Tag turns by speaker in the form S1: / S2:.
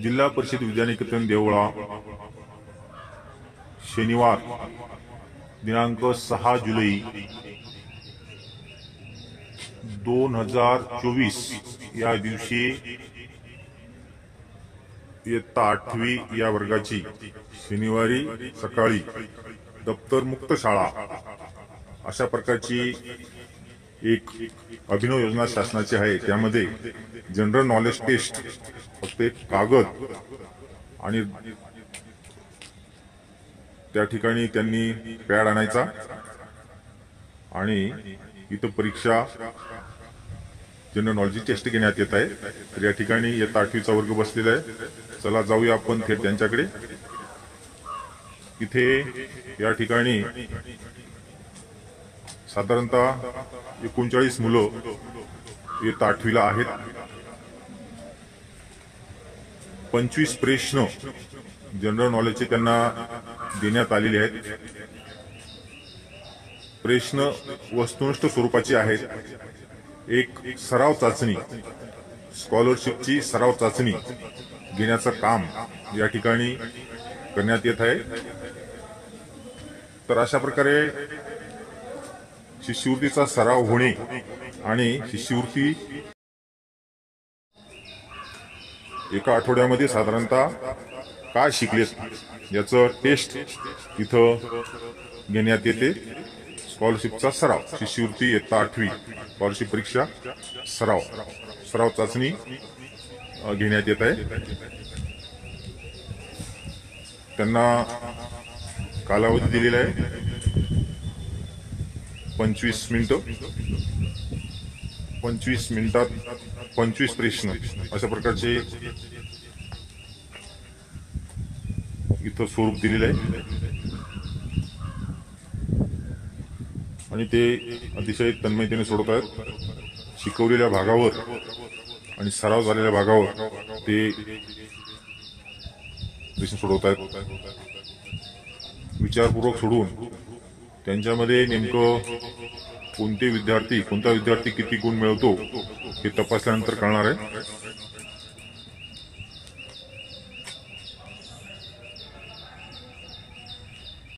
S1: जिल्हा परिषद विद्यानिकेतन देवळा शनिवार दिनांक 6 जुलै 2024 या दिवशी इयत्ता 8वी या वर्गाची शनिवारी सकाळी दप्तर मुक्त शाळा अशा प्रकारची एक अभिनव योजना शासनाची आहे। त्यामध्ये जनरल नॉलेज टेस्ट फक्त एक कागद आणि त्या ठिकाणी त्यांनी पॅड आणायचा आणि इथं परीक्षा जनरल नॉलेज टेस्ट घेण्यात येत आहे। तर या ठिकाणी इयत्ता 8वीचा वर्ग बसलेला आहे। चला जाऊया आपण थेट त्यांच्याकडे। इथे या ठिकाणी साधारणतः 39 मुलं इयत्ता 8वीला आहेत। 25 प्रश्न जनरल नॉलेजचे त्यांना देण्यात आलेले आहेत। प्रश्न वस्तुनिष्ठ स्वरूपाचे आहेत। एक सराव चाचणी स्कॉलरशिपची सराव चाचणी घेण्याचं काम या ठिकाणी करण्यात येत आहे। तर अशा प्रकारे शिष्यवृत्तीचा सराव होणे आणि शिष्यवृत्ती एका आठवड्यामध्ये साधारणतः काय शिकलेत याचं टेस्ट इथं घेण्यात येते। स्कॉलरशिपचा सराव शिष्यवृत्ती इयत्ता 8वी स्कॉलरशिप परीक्षा सराव चाचणी घेण्यात येत आहे। त्यांना कालावधी दिलेला आहे 25 मिनिटं। 25 मिनिटात 25 प्रश्न अशा प्रकारचे इथं स्वरूप दिलेलं आहे आणि ते अतिशय तन्मयतेने सोडत आहेत। शिकवलेल्या भागावर आणि सराव झालेल्या भागावर ते प्रश्न सोडवत आहेत। विचारपूर्वक सोडून त्यांच्यामध्ये नेमकं कोणता विद्यार्थी किती गुण मिळवतो हे तपासल्यानंतर कळणार आहे।